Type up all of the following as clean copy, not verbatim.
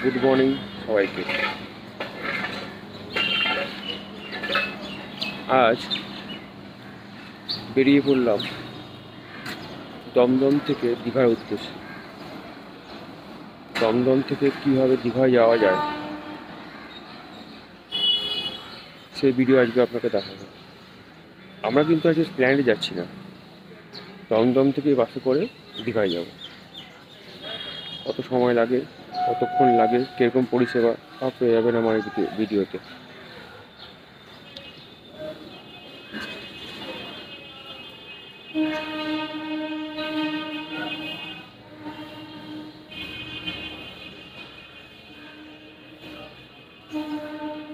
Good morning সবাইকে। আজ বেরিয়ে পড়লাম দমদম থেকে দীঘার উদ্দেশ্যে। দমদম থেকে কীভাবে দীঘায় যাওয়া যায় সেই ভিডিও আজকে আপনাকে দেখাবো। আমরা কিন্তু আজকে প্ল্যানে যাচ্ছি না, দমদম থেকে বাসে করে দীঘায় যাব। কত সময় লাগে, কতক্ষণ লাগে, কীরকম পরিষেবা সব পেয়ে যাবেন আমার এই ভিডিওতে।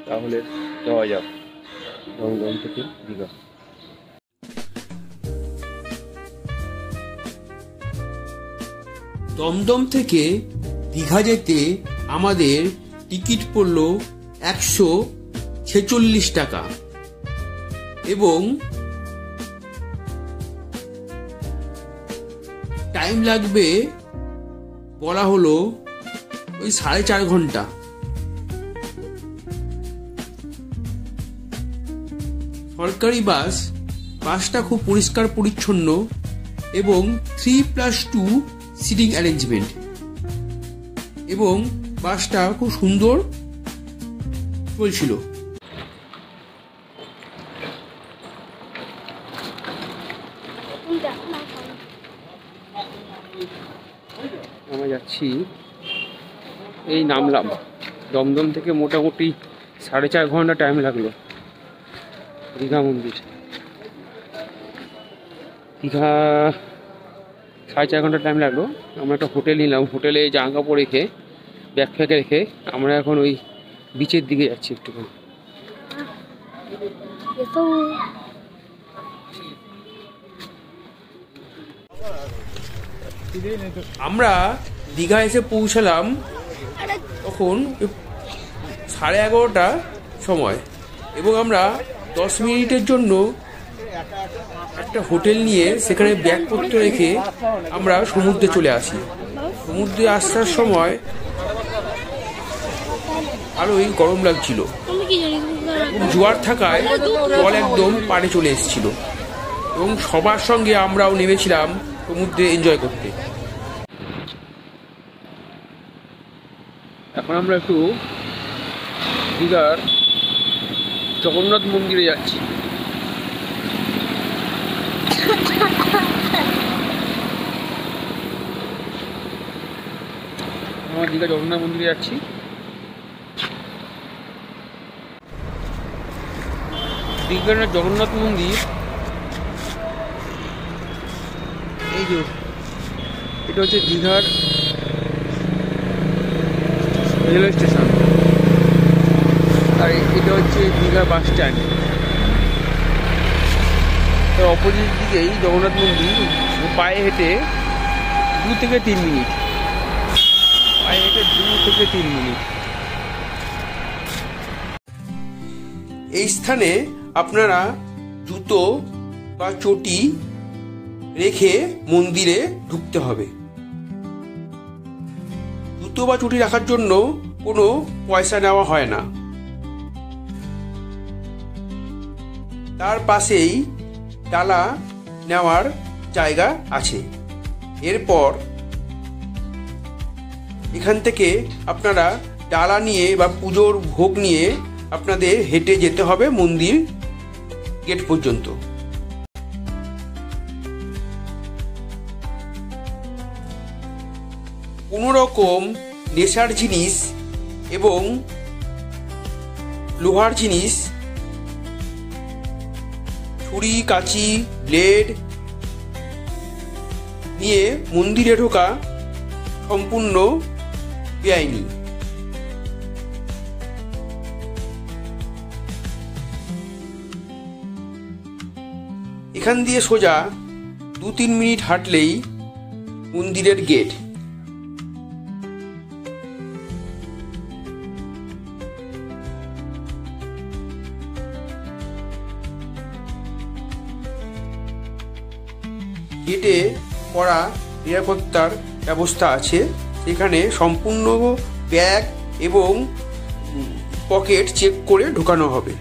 তাহলে যাওয়া যাক দমদম থেকে দীঘা। দমদম থেকে দীঘা যেতে আমাদের টিকিট পড়ল 146 টাকা এবং টাইম লাগবে বলা হলো ওই 4.5 ঘন্টা। সরকারি বাসটা খুব পরিষ্কার পরিচ্ছন্ন এবং 3+2 সিটিং অ্যারেঞ্জমেন্ট, এবং বাসটা খুব সুন্দর চলছিল। আমরা যাচ্ছি, এই নামলাম দমদম থেকে, মোটামুটি 4.5 ঘন্টা টাইম লাগলো দীঘা মন্দির। দীঘা 4.5 ঘন্টা টাইম লাগলো। আমরা একটা হোটেল নিলাম, হোটেলে জামা কাপড় রেখে ব্যাগ ফ্যাগে রেখে আমরা এখন ওই বিচের দিকে যাচ্ছি একটুখানি। আমরা দীঘা এসে পৌঁছালাম তখন 11:30 সময়, এবং আমরা 10 মিনিটের জন্য একটা হোটেল নিয়ে সেখানে ব্যাগপত্র রেখে আমরা সমুদ্রে চলে আসি। সমুদ্রে আসার সময় আরোই গরম লাগছিল, জোয়ার থাকায় জল একদম পাড়ে চলে এসেছিল, এবং সবার সঙ্গে আমরাও নেমেছিলাম সমুদ্রে এনজয় করতে। এখন আমরা একটু দীঘার জগন্নাথ মন্দিরে যাচ্ছি। আমরা দীঘা জগন্নাথ মন্দিরে যাচ্ছি। দীঘার জগন্নাথ মন্দির, এই যে এটা হচ্ছে দীঘার রেলওয়ে স্টেশন, আর এটা হচ্ছে দীঘা বাস স্ট্যান্ড। তার অপোজিট দিকেই জগন্নাথ মন্দির। পায়ে হেঁটে 2 থেকে 3 মিনিট, পায়ে হেঁটে 2 থেকে 3 মিনিট। এই স্থানে আপনারা জুতো বা চটি রেখে মন্দিরে ঢুকতে হবে। জুতো বা চটি রাখার জন্য কোনো পয়সা নেওয়া হয় না। তার পাশেই ডালা নেওয়ার জায়গা আছে। এরপর এখান থেকে আপনারা ডালা নিয়ে বা পুজোর ভোগ নিয়ে আপনাদের হেঁটে যেতে হবে মন্দির গেট পর্যন্ত। কোনো রকম নেশার জিনিস এবং লোহার জিনিস, ছুরি, কাঁচি, ব্লেড নিয়ে মন্দিরে ঢোকা সম্পূর্ণ বেআইনি। এখান দিয়ে সোজা 2-3 মিনিট হাঁটলেই মন্দিরের গেট। গেটে কড়া নিরাপত্তার ব্যবস্থা আছে। সেখানে সম্পূর্ণ ব্যাগ এবং পকেট চেক করে ঢোকানো হবে।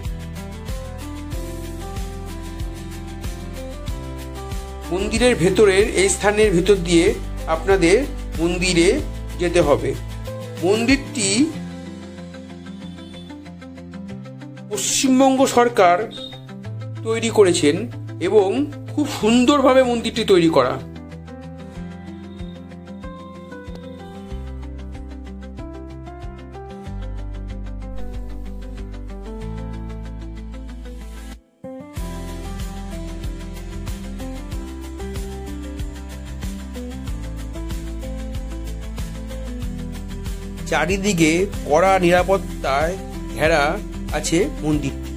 মন্দিরের ভেতরের এই স্থানের ভেতর দিয়ে আপনাদের মন্দিরে যেতে হবে। মন্দিরটি পশ্চিমবঙ্গ সরকার তৈরি করেছেন এবং খুব সুন্দরভাবে মন্দিরটি তৈরি করা। চারিদিকে কড়া নিরাপত্তায় ঘেরা আছে মন্দিরটি।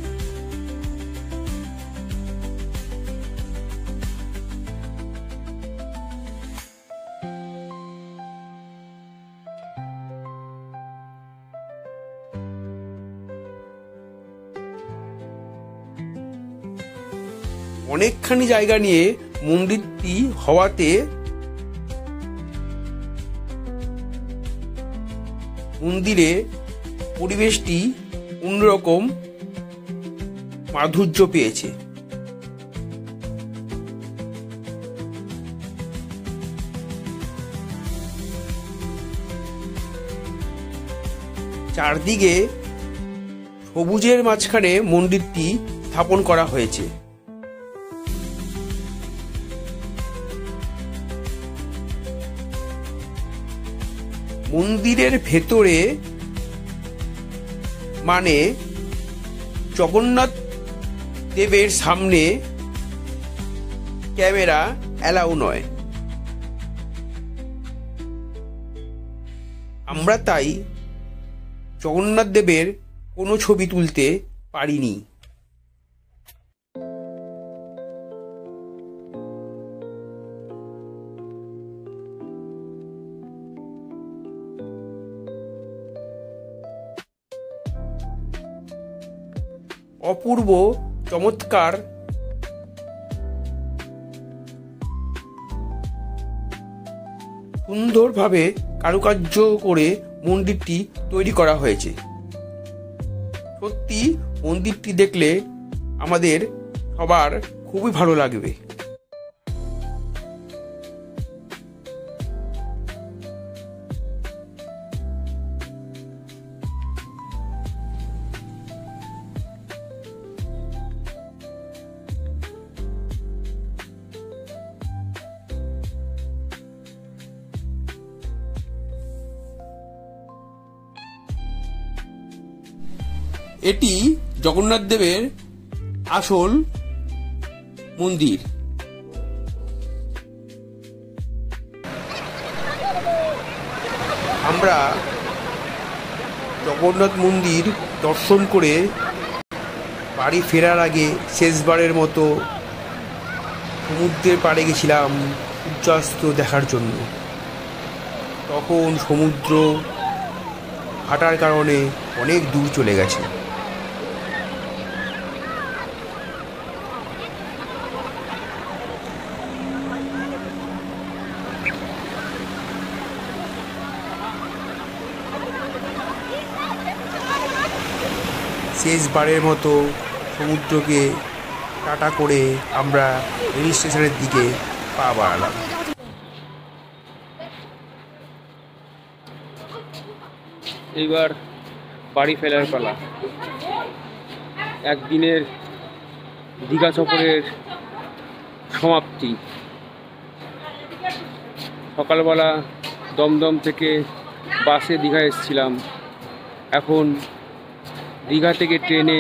অনেকখানি জায়গা নিয়ে মন্দিরটি হওয়াতে মন্দিরে পরিবেশটি অন্যরকম মাধুর্য পেয়েছে। চারদিকে সবুজের মাঝখানে মন্দিরটি স্থাপন করা হয়েছে। মন্দিরের ভেতরে মানে জগন্নাথ দেবের সামনে ক্যামেরা অ্যালাউ নয়। আমরা তাই জগন্নাথ দেবের কোনো ছবি তুলতে পারিনি। অপূর্ব চমৎকার সুন্দরভাবে কারুকার্য করে মন্দিরটি তৈরি করা হয়েছে। সত্যি মন্দিরটি দেখলে আমাদের সবার খুবই ভালো লাগবে। এটি জগন্নাথ দেবের আসল মন্দির। আমরা জগন্নাথ মন্দির দর্শন করে বাড়ি ফেরার আগে শেষবারের মতো সমুদ্রের পাড়ে গেছিলাম সূর্যাস্ত দেখার জন্য। তখন সমুদ্র হাঁটার কারণে অনেক দূর চলে গেছে। শেষবারের মতো সমুদ্রকে টাটা করে আমরা রেল স্টেশনের দিকে পা বাড়ালাম। এইবার বাড়ি ফেরার পালা। একদিনের দীঘা সফরের সমাপ্তি। সকালবেলা দমদম থেকে বাসে দীঘা এসেছিলাম, এখন দীঘা থেকে ট্রেনে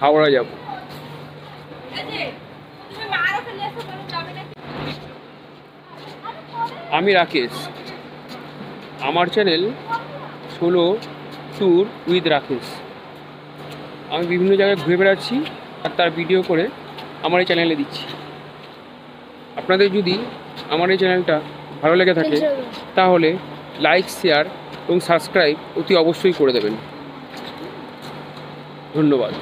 হাওড়া যাব। আমি রাকেশ, আমার channel solo tour with Rakesh. আমি বিভিন্ন জায়গায় ঘুরে বেড়াচ্ছি আর তার ভিডিও করে আমার এই চ্যানেলে দিচ্ছি। আপনাদের যদি আমার এই চ্যানেলটা ভালো লেগে থাকে তাহলে লাইক, শেয়ার এবং সাবস্ক্রাইব অতি অবশ্যই করে দেবেন। ধন্যবাদ।